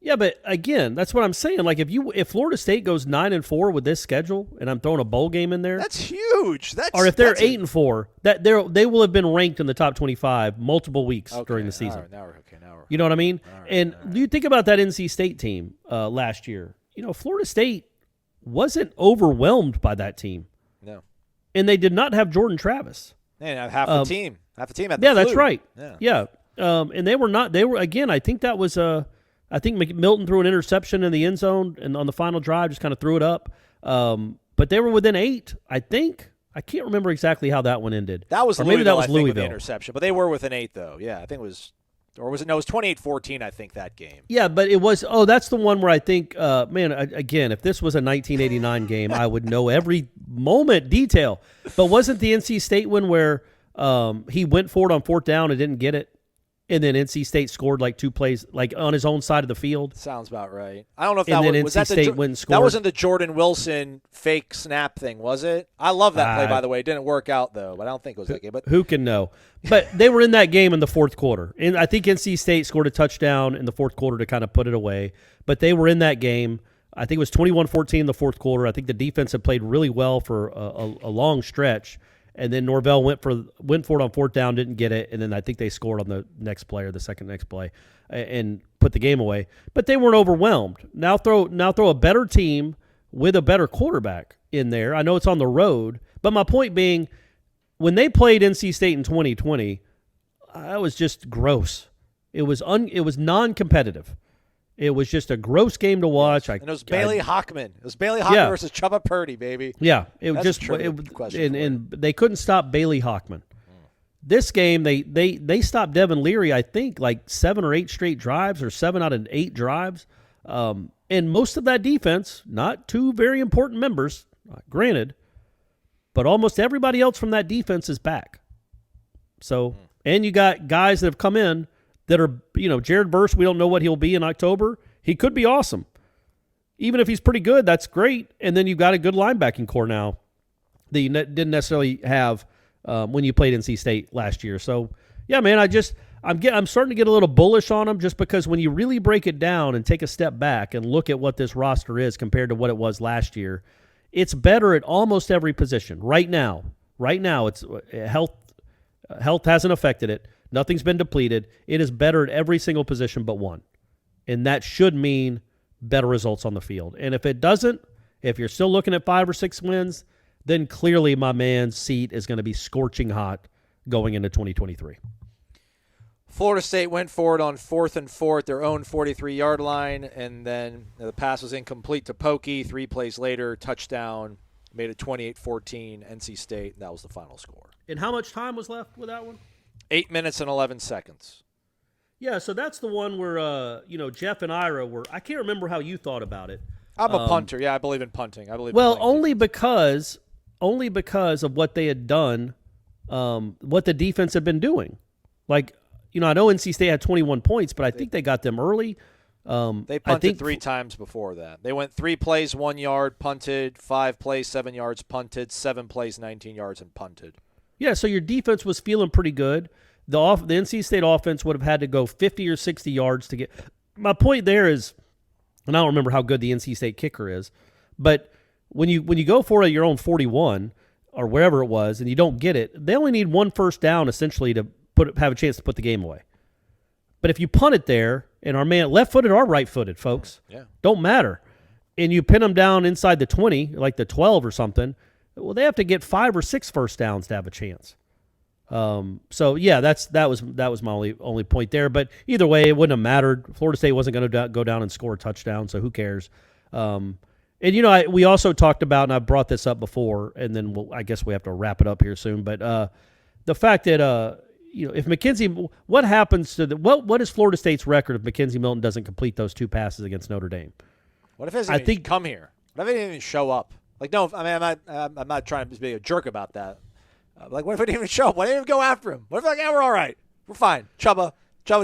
Yeah, but again, that's what I'm saying. Like if Florida State goes 9-4 with this schedule, and I'm throwing a bowl game in there, that's huge. Or if they're 8-4, they will have been ranked in the top 25 multiple weeks during the season. Now we're okay. You know what I mean? You think about that NC State team last year. Florida State wasn't overwhelmed by that team. No, and they did not have Jordan Travis. And half the team had the flu. That's right. Yeah. And they were not. They were again. I think that was I think Milton threw an interception in the end zone and on the final drive just kind of threw it up. But they were within 8, I think. I can't remember exactly how that one ended. That was or Louisville, maybe that was I think, with Louisville the interception, but they were within 8 though. Yeah, I think it was, or was it? No, it was 28-14. I think that game. Yeah, but it was. Oh, that's the one where I think, again, if this was a 1989 game, I would know every moment, detail. But wasn't the NC State one where he went for it on 4th down and didn't get it, and then NC State scored like 2 plays, like on his own side of the field? Sounds about right. I don't know if and that then was NC that State went and scored. That wasn't the Jordan Wilson fake snap thing, was it? I love that play, by the way. It didn't work out though, but I don't think it was that game. But who can know? But they were in that game in the 4th quarter, and I think NC State scored a touchdown in the 4th quarter to kind of put it away. But they were in that game. I think it was 21-14 in the 4th quarter. I think the defense had played really well for a long stretch. And then Norvell went for it on 4th down, didn't get it, and then I think they scored on the next play or the second next play, and put the game away. But they weren't overwhelmed. Now throw a better team with a better quarterback in there. I know it's on the road, but my point being, when they played NC State in 2020, that was just gross. It was non-competitive. It was just a gross game to watch. And it was Bailey Hockman. It was Bailey Hockman versus Chubba Purdy, baby. Yeah, and they couldn't stop Bailey Hockman. This game, they stopped Devin Leary, I think, like 7 or 8 straight drives, or 7 out of 8 drives. And most of that defense, not 2 very important members, granted, but almost everybody else from that defense is back. So, and you got guys that have come in that are, Jared Verse, we don't know what he'll be in October. He could be awesome. Even if he's pretty good, that's great. And then you've got a good linebacking core now that you didn't necessarily have when you played NC State last year. So, yeah, man, I'm starting to get a little bullish on them, just because when you really break it down and take a step back and look at what this roster is compared to what it was last year, it's better at almost every position right now. Right now, it's health hasn't affected it. Nothing's been depleted. It is better at every single position but one. And that should mean better results on the field. And if it doesn't, if you're still looking at 5 or 6 wins, then clearly my man's seat is going to be scorching hot going into 2023. Florida State went for it on 4th and 4 at their own 43-yard line, and then the pass was incomplete to Pokey. 3 plays later, touchdown, made it 28-14, NC State, and that was the final score. And how much time was left with that one? 8 minutes and 11 seconds. Yeah, so that's the one where, Jeff and Ira were – I can't remember how you thought about it. I'm a punter. Yeah, I believe in punting. Only because of what they had done, what the defense had been doing. Like, I know NC State had 21 points, but I think they got them early. They punted 3 times before that. They went 3 plays, 1 yard, punted, 5 plays, 7 yards, punted, 7 plays, 19 yards, and punted. Yeah, so your defense was feeling pretty good. The NC State offense would have had to go 50 or 60 yards to get. My point there is, and I don't remember how good the NC State kicker is, but when you go for it at your own 41 or wherever it was and you don't get it, they only need 1 first down essentially to have a chance to put the game away. But if you punt it there, and our man left-footed or right-footed, folks, don't matter, and you pin them down inside the 20, like the 12 or something, well, they have to get 5 or 6 first downs to have a chance. So yeah, that was my only point there. But either way, it wouldn't have mattered. Florida State wasn't going to go down and score a touchdown, so who cares? And we also talked about, and I brought this up before, and then I guess we have to wrap it up here soon. But the fact that if McKenzie, what happens to what is Florida State's record if McKenzie Milton doesn't complete those 2 passes against Notre Dame? What if he doesn't even come here? What if he didn't even show up? Like, no, I mean, I'm not trying to be a jerk about that. What if it didn't even show up? Why didn't even go after him? What if we're all right, we're fine. Chubba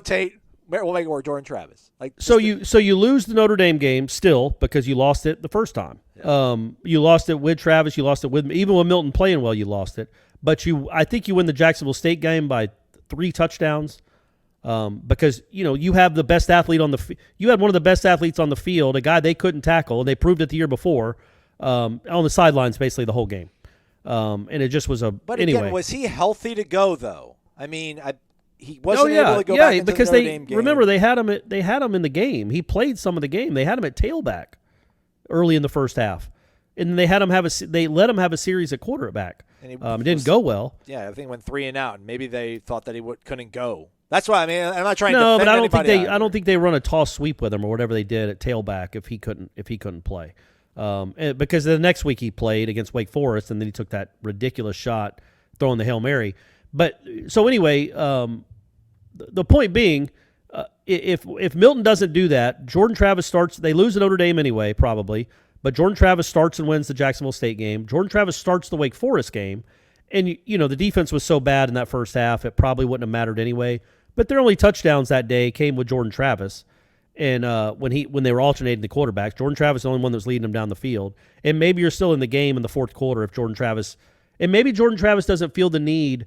Tate, we'll make it work. Jordan Travis. So you lose the Notre Dame game still because you lost it the first time. Yeah. You lost it with Travis. You lost it even with Milton playing well. You lost it, but I think you win the Jacksonville State game by 3 touchdowns. Because you have the best athlete you had one of the best athletes on the field, a guy they couldn't tackle, and they proved it the year before. On the sidelines basically the whole game. And it just was But anyway. Again, was he healthy to go, though? I mean, he wasn't able to go back into because the Notre Dame game. Remember, they had him in the game. He played some of the game. They had him at tailback early in the first half. And they let him have a series at quarterback. And it didn't go well. Yeah, I think went 3 and out, and maybe they thought that he couldn't go. That's why, I mean, I'm not trying to defend anybody. I don't think they run a toss sweep with him or whatever they did at tailback if he couldn't play. Because the next week he played against Wake Forest, and then he took that ridiculous shot throwing the Hail Mary. But so anyway, the point being, if Milton doesn't do that, Jordan Travis starts. They lose to Notre Dame anyway, probably. But Jordan Travis starts and wins the Jacksonville State game. Jordan Travis starts the Wake Forest game. And, the defense was so bad in that first half, it probably wouldn't have mattered anyway. But their only touchdowns that day came with Jordan Travis. And when they were alternating the quarterbacks, Jordan Travis is the only one that was leading them down the field. And maybe you're still in the game in the fourth quarter if Jordan Travis – and maybe Jordan Travis doesn't feel the need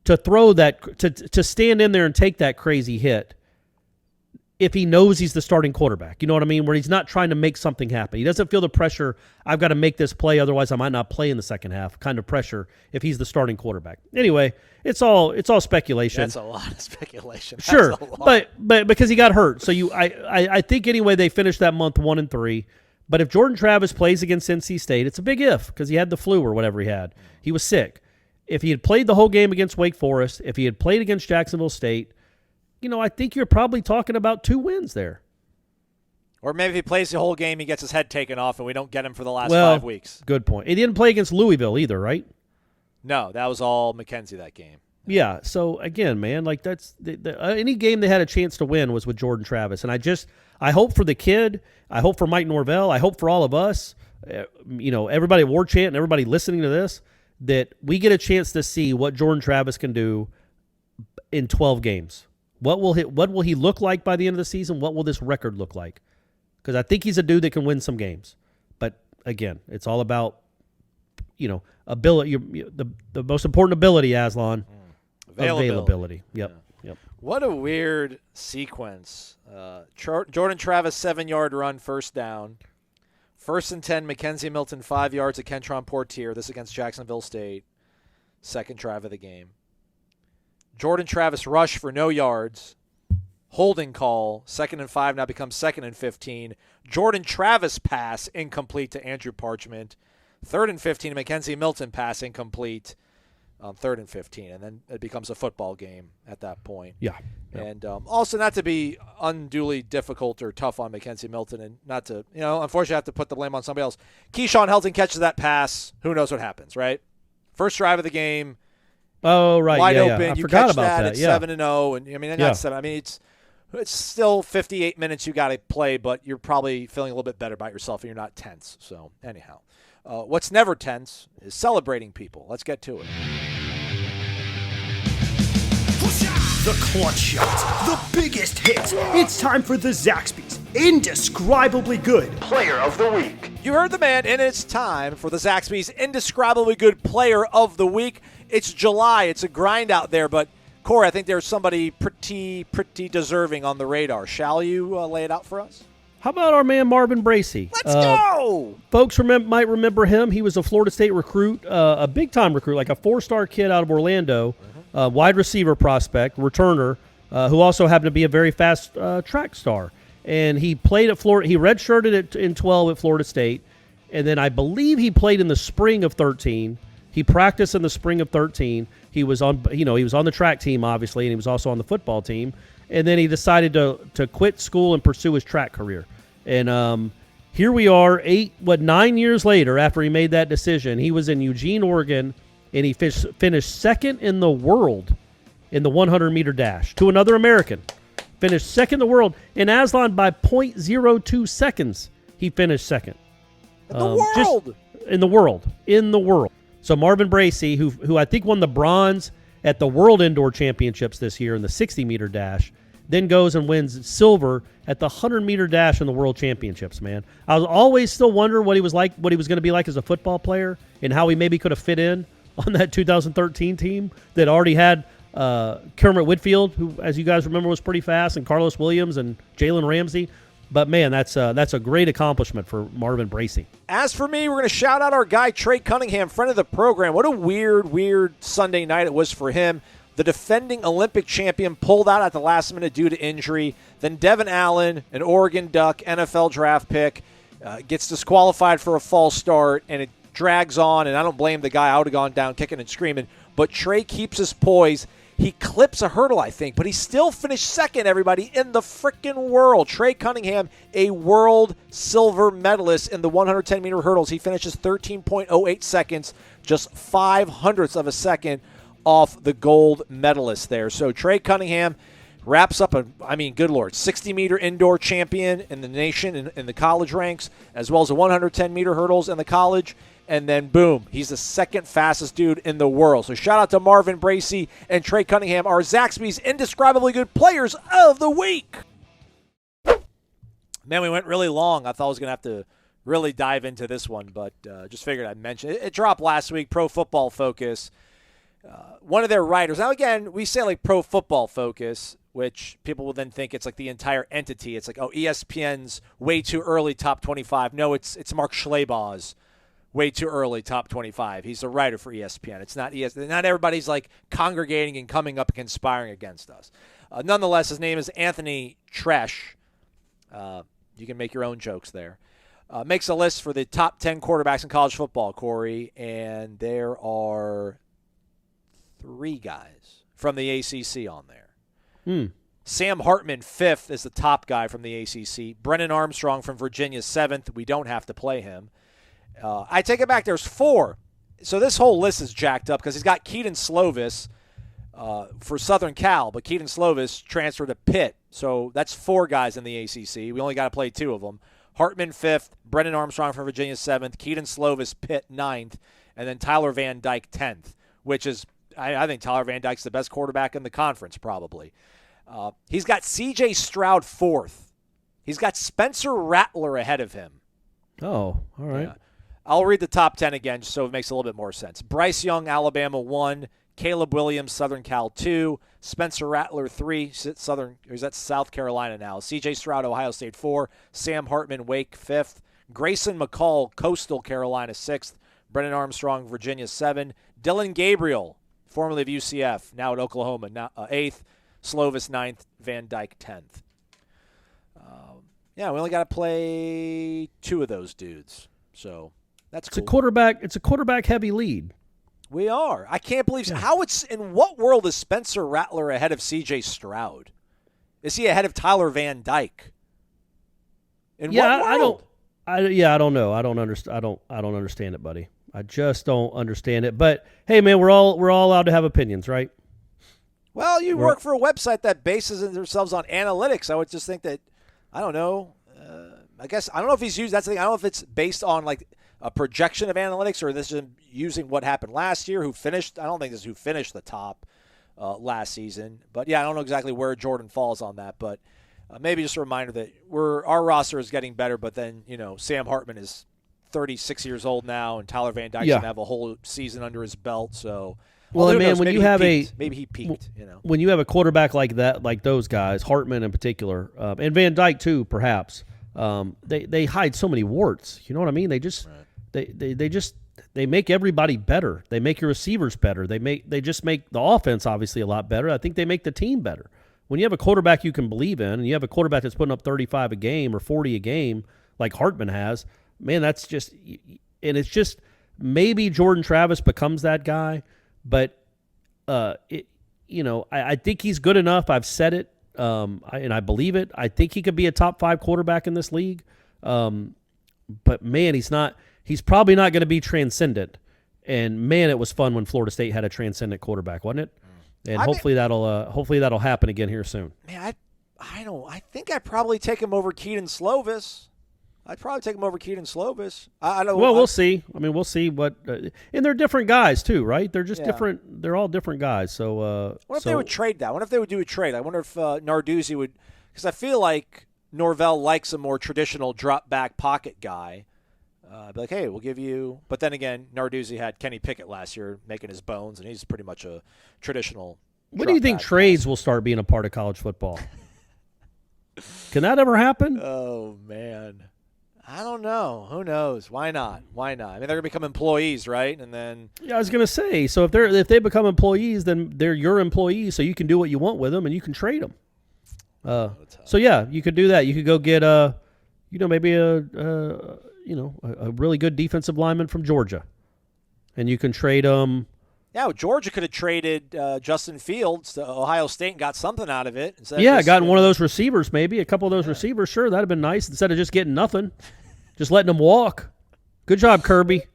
to throw that – to stand in there and take that crazy hit if he knows he's the starting quarterback. You know what I mean? Where he's not trying to make something happen. He doesn't feel the pressure, I've got to make this play, otherwise I might not play in the second half, kind of pressure if he's the starting quarterback. Anyway, it's all speculation. That's a lot of speculation. Sure, but because he got hurt. So I think anyway they finished that month 1-3. But if Jordan Travis plays against NC State, it's a big if because he had the flu or whatever he had. He was sick. If he had played the whole game against Wake Forest, if he had played against Jacksonville State, I think you're probably talking about 2 wins there. Or maybe if he plays the whole game, he gets his head taken off, and we don't get him for the last 5 weeks. Good point. He didn't play against Louisville either, right? No, that was all McKenzie that game. Yeah. So again, man, like that's any game they had a chance to win was with Jordan Travis, and I hope for the kid, I hope for Mike Norvell, I hope for all of us, everybody at Warchant and everybody listening to this, that we get a chance to see what Jordan Travis can do in 12 games. What will he look like by the end of the season? What will this record look like? Because I think he's a dude that can win some games. But again, it's all about ability. The most important ability, Aslan, availability. Yep. What a weird sequence. Jordan Travis 7-yard run, first down. 1st and 10, Mackenzie Milton 5 yards at Kentron Portier. This against Jacksonville State. Second drive of the game. Jordan Travis rush for no yards. Holding call. 2nd and 5 now becomes 2nd and 15. Jordan Travis pass incomplete to Andrew Parchment. 3rd and 15, Mackenzie Milton pass incomplete on 3rd and 15. And then it becomes a football game at that point. Yeah. And also not to be unduly difficult or tough on Mackenzie Milton and not to, unfortunately have to put the blame on somebody else. Keyshawn Helton catches that pass. Who knows what happens, right? First drive of the game. Oh, right. Wide open. I you forgot catch about that. It's 7-0. And not 7. I mean, it's still 58 minutes you got to play, but you're probably feeling a little bit better about yourself and you're not tense. So, anyhow. What's never tense is celebrating people. Let's get to it. The clutch shot, the biggest hits. It's time for the Zaxby's Indescribably Good Player of the Week. You heard the man, and it's time for the Zaxby's Indescribably Good Player of the Week. It's July. It's a grind out there, but Corey, I think there's somebody pretty deserving on the radar. Shall you lay it out for us? How about our man Marvin Bracey? Let's go! Folks might remember him. He was a Florida State recruit, a big-time recruit, like a 4-star kid out of Orlando, wide receiver prospect, returner, who also happened to be a very fast track star. And he played at Florida. He redshirted in 12 at Florida State, and then I believe he played in the spring of 13. He practiced in the spring of 13. He was on, he was on the track team, obviously, and he was also on the football team. And then he decided to quit school and pursue his track career. And here we are, 9 years later after he made that decision. He was in Eugene, Oregon, and he finished second in the world in the 100-meter dash to another American. Finished second in the world. In Aslan, by 0.02 seconds, he finished second. In the world! In the world. So Marvin Bracey, who I think won the bronze at the World Indoor Championships this year in the 60-meter dash, then goes and wins silver at the 100-meter dash in the World Championships, man. I was always still wondering what he was going to be like as a football player and how he maybe could have fit in on that 2013 team that already had Kermit Whitfield, who, as you guys remember, was pretty fast, and Carlos Williams and Jalen Ramsey. But, man, that's a great accomplishment for Marvin Bracey. As for me, we're going to shout out our guy, Trey Cunningham, friend of the program. What a weird Sunday night it was for him. The defending Olympic champion pulled out at the last minute due to injury. Then Devin Allen, an Oregon Duck, NFL draft pick, gets disqualified for a false start, and it drags on, and I don't blame the guy. I would have gone down kicking and screaming. But Trey keeps his poise. He clips a hurdle, I think, but he still finished second, everybody, in the frickin' world. Trey Cunningham, a world silver medalist in the 110-meter hurdles. He finishes 13.08 seconds, just 0.05 of a second off the gold medalist there. So Trey Cunningham wraps up good Lord, 60-meter indoor champion in the nation in the college ranks, as well as the 110-meter hurdles in the college. And then, boom, he's the second fastest dude in the world. So shout out to Marvin Bracey and Trey Cunningham, our Zaxby's Indescribably Good Players of the Week. Man, we went really long. I thought I was going to have to really dive into this one, but just figured I'd mention it. It dropped last week, Pro Football Focus. One of their writers. Now, again, we say like Pro Football Focus, which people will then think it's like the entire entity. It's like, oh, ESPN's way too early top 25. No, it's Mark Schlabach's way too early top 25. He's a writer for ESPN. It's not ESPN. Not everybody's like congregating and coming up and conspiring against us. Nonetheless, his name is Anthony Tresh. You can make your own jokes there. Makes a list for the top 10 quarterbacks in college football, Corey, and there are 3 guys from the ACC on there. Sam Hartman, 5th, is the top guy from the ACC. Brennan Armstrong from Virginia, 7th. We don't have to play him. I take it back. There's 4. So this whole list is jacked up because he's got Keaton Slovis for Southern Cal, but Keaton Slovis transferred to Pitt. So that's 4 guys in the ACC. We only got to play 2 of them. Hartman, 5th. Brennan Armstrong from Virginia, 7th. Keaton Slovis, Pitt, 9th. And then Tyler Van Dyke, 10th, which is, I think Tyler Van Dyke's the best quarterback in the conference probably. He's got C.J. Stroud, 4th. He's got Spencer Rattler ahead of him. Oh, all right. Yeah. I'll read the top 10 again just so it makes a little bit more sense. Bryce Young, Alabama, 1. Caleb Williams, Southern Cal, 2. Spencer Rattler, 3. He's at South Carolina now. C.J. Stroud, Ohio State, 4. Sam Hartman, Wake, 5th. Grayson McCall, Coastal Carolina, 6th. Brennan Armstrong, Virginia, 7. Dylan Gabriel, formerly of UCF, now at Oklahoma, 8th. Slovis, 9th. Van Dyke, 10th. We only got to play 2 of those dudes. So that's cool. It's a quarterback heavy lead. We are. I can't believe how it's in what world is Spencer Rattler ahead of C.J. Stroud? Is he ahead of Tyler Van Dyke? In what world? I don't know. I don't understand it, buddy. I just don't understand it. But hey, man, we're all allowed to have opinions, right? Well, you work for a website that bases themselves on analytics. I would just think that, I don't know. I guess I don't know if he's used. That's the thing. I don't know if it's based on like a projection of analytics or this is using what happened last year. Who finished? I don't think this is who finished the top last season. But yeah, I don't know exactly where Jordan falls on that. But maybe just a reminder that our roster is getting better. But then Sam Hartman is 36 years old now, and Tyler Van Dyke's gonna have a whole season under his belt. So. Well, man, when you have maybe he peaked, when you have a quarterback like that, like those guys, Hartman in particular, and Van Dyke too, perhaps, they hide so many warts. You know what I mean? They just they make everybody better. They make your receivers better. They just make the offense obviously a lot better. I think they make the team better. When you have a quarterback you can believe in, and you have a quarterback that's putting up 35 a game or 40 a game, like Hartman has, man, that's just, and it's just maybe Jordan Travis becomes that guy. But, I think he's good enough. I've said it, and I believe it. I think he could be a top 5 quarterback in this league. But, man, he's probably not going to be transcendent. And, man, it was fun when Florida State had a transcendent quarterback, wasn't it? And hopefully that'll happen again here soon. Man, I think I'd probably take him over Keaton Slovis. I'd probably take him over Keaton Slovis. We'll see. I mean, we'll see what and they're different guys too, right? They're just different. They're all different guys. So, what if they would trade that? What if they would do a trade? I wonder if Narduzzi would, because I feel like Norvell likes a more traditional drop back pocket guy. Be like, hey, we'll give you. But then again, Narduzzi had Kenny Pickett last year making his bones, and he's pretty much a traditional. When do you think trades will start being a part of college football? Can that ever happen? Oh man. I don't know. Who knows? Why not? I mean, they're going to become employees, right? And then I was going to say, so if they become employees, then they're your employees, so you can do what you want with them, and you can trade them. So yeah, you could do that. You could go get maybe a really good defensive lineman from Georgia, and you can trade them. Yeah, well, Georgia could have traded Justin Fields to Ohio State and got something out of it. Yeah, gotten one of those receivers, maybe. A couple of those receivers, sure, that would have been nice instead of just getting nothing. Just letting them walk. Good job, Kirby.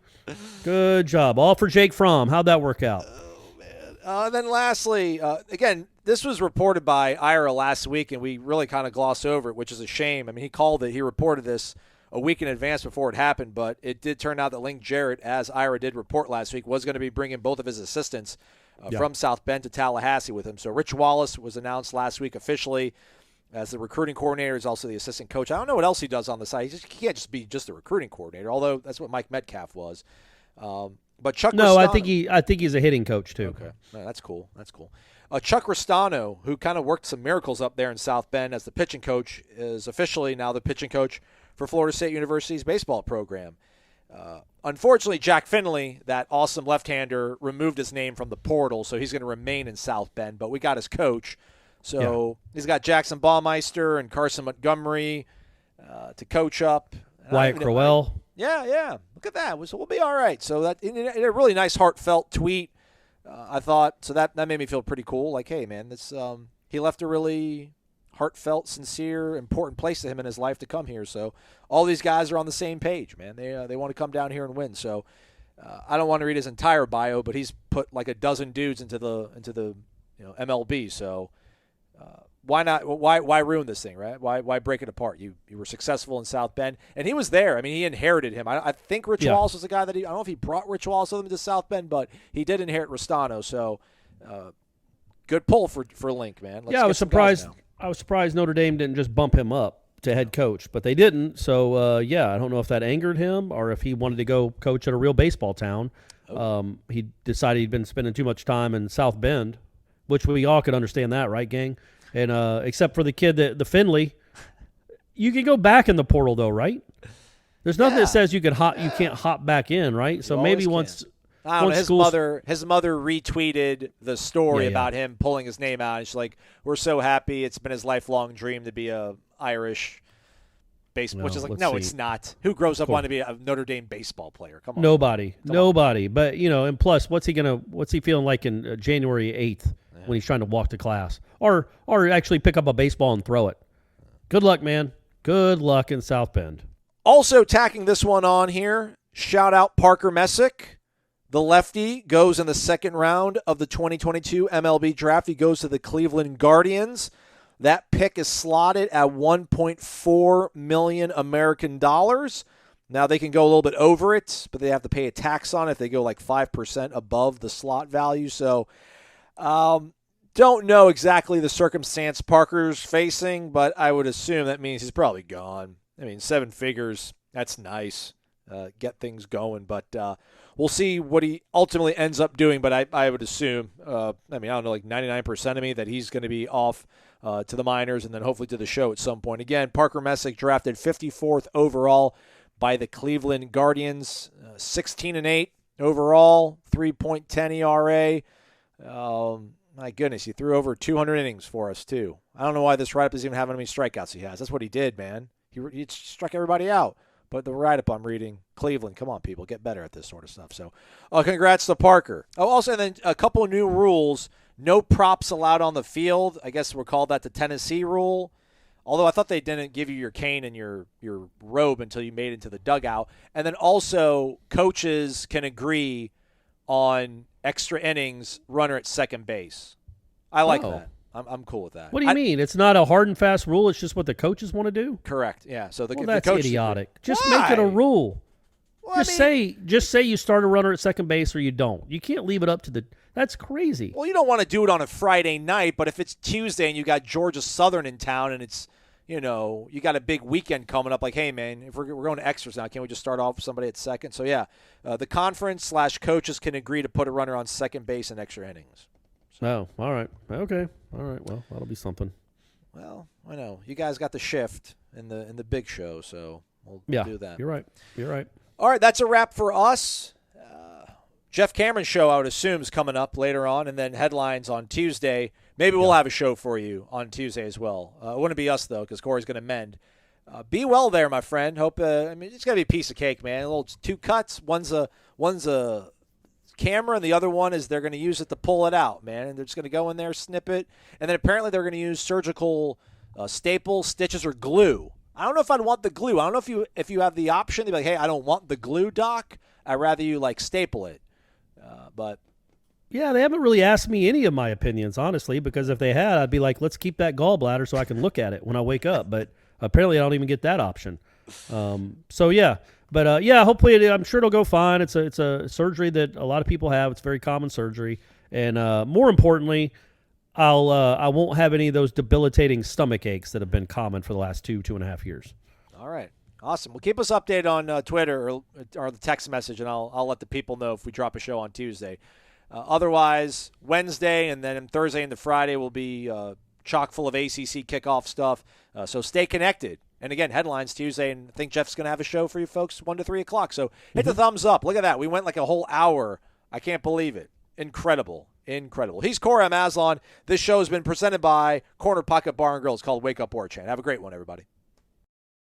Good job. All for Jake Fromm. How'd that work out? Oh, man. Then lastly, again, this was reported by Ira last week, and we really kind of glossed over it, which is a shame. I mean, he called it. He reported this a week in advance before it happened, but it did turn out that Link Jarrett, as Ira did report last week, was going to be bringing both of his assistants from South Bend to Tallahassee with him. So Rich Wallace was announced last week officially as the recruiting coordinator. He's also the assistant coach. I don't know what else he does on the side. He can't just be just the recruiting coordinator, although that's what Mike Metcalf was. But Chuck No, Ristano, I think he's a hitting coach too. Okay, no, that's cool. That's cool. Chuck Ristano, who kind of worked some miracles up there in South Bend as the pitching coach, is officially now the pitching coach for Florida State University's baseball program. Unfortunately, Jack Finley, that awesome left-hander, removed his name from the portal, so he's going to remain in South Bend. But we got his coach. So he's got Jackson Baumeister and Carson Montgomery to coach up. Wyatt Crowell. Yeah. Look at that. So we'll be all right. So that in a really nice, heartfelt tweet, I thought. So that made me feel pretty cool. Like, hey, man, this he left a really heartfelt, sincere, important place to him in his life to come here. So all these guys are on the same page, man. They want to come down here and win. So I don't want to read his entire bio, but he's put like a dozen dudes into the MLB. So why not? Why ruin this thing, right? Why break it apart? You were successful in South Bend, and he was there. I mean, he inherited him. I think Rich Wallace was the guy that I don't know if he brought Rich Wallace with him to South Bend, but he did inherit Ristano. So good pull for Link, man. I was surprised. I was surprised Notre Dame didn't just bump him up to head coach, but they didn't. So I don't know if that angered him or if he wanted to go coach at a real baseball town. He decided he'd been spending too much time in South Bend, which we all could understand that, right, gang? And except for the kid, the Finley, you can go back in the portal though, right? There's nothing that says you can't hop back in, right? So maybe once I don't know, his mother retweeted the story about him pulling his name out. And she's like, "We're so happy. It's been his lifelong dream to be a Irish baseball." Which is like, no, it's not. Who grows up wanting to be a Notre Dame baseball player? Come on, nobody. But and plus, what's he feeling like in January 8th? When he's trying to walk to class or actually pick up a baseball and throw it. Good luck, man. Good luck in South Bend. Also tacking this one on here, shout out Parker Messick. The lefty goes in the second round of the 2022 MLB draft. He goes to the Cleveland Guardians. That pick is slotted at $1.4 million American dollars. Now they can go a little bit over it, but they have to pay a tax on it if they go like 5% above the slot value. So don't know exactly the circumstance Parker's facing, but I would assume that means he's probably gone. I mean, 7 figures, that's nice. Get things going, but we'll see what he ultimately ends up doing. But I would assume, I don't know, like 99% of me that he's going to be off to the minors and then hopefully to the show at some point. Again, Parker Messick drafted 54th overall by the Cleveland Guardians, 16-8 overall, 3.10 ERA. My goodness, he threw over 200 innings for us, too. I don't know why this write-up doesn't even have how many strikeouts he has. That's what he did, man. He struck everybody out. But the write-up I'm reading, Cleveland, come on, people, get better at this sort of stuff. So congrats to Parker. Oh, also, and then a couple of new rules. No props allowed on the field. I guess we're called that the Tennessee rule. Although I thought they didn't give you your cane and your robe until you made it into the dugout. And then also coaches can agree on extra innings, runner at second base. I like that. I'm cool with that. What do you mean? It's not a hard and fast rule. It's just what the coaches want to do? Correct. Yeah. So that's the idiotic. Just make it a rule. Well, just say you start a runner at second base or you don't. You can't leave it up to that's crazy. Well, you don't want to do it on a Friday night, but if it's Tuesday and you got Georgia Southern in town and it's, you got a big weekend coming up, like, hey, man, if we're going to extras now, can't we just start off with somebody at second? So, yeah, the conference/coaches can agree to put a runner on second base in extra innings. Oh, all right. Okay. All right. Well, that'll be something. Well, I know. You guys got the shift in the big show, so we'll do that. You're right. All right, that's a wrap for us. Jeff Cameron's show, I would assume, is coming up later on, and then headlines on Tuesday. Maybe we'll have a show for you on Tuesday as well. It wouldn't be us, though, because Corey's going to mend. Be well there, my friend. Hope it's going to be a piece of cake, man. A little 2 cuts. One's a camera, and the other one is they're going to use it to pull it out, man. And they're just going to go in there, snip it, and then apparently they're going to use surgical staples, stitches, or glue. I don't know if I'd want the glue. I don't know if you have the option to be like, hey, I don't want the glue, doc. I'd rather you like staple it. But yeah, they haven't really asked me any of my opinions, honestly, because if they had, I'd be like, let's keep that gallbladder so I can look at it when I wake up. But apparently I don't even get that option. So yeah, but hopefully I'm sure it'll go fine. It's a surgery that a lot of people have. It's very common surgery, and more importantly, I won't have any of those debilitating stomach aches that have been common for the last 2.5 years. All right. Awesome. Well, keep us updated on Twitter or the text message, and I'll let the people know if we drop a show on Tuesday. Otherwise, Wednesday and then Thursday into Friday will be chock full of ACC kickoff stuff. So stay connected. And again, headlines Tuesday, and I think Jeff's going to have a show for you folks 1 to 3 o'clock. So hit the thumbs up. Look at that. We went like a whole hour. I can't believe it. Incredible. He's Corey. I'm Aslan. This show has been presented by Corner Pocket Bar and Grill. It's called Wake Up Warchant. Have a great one, everybody.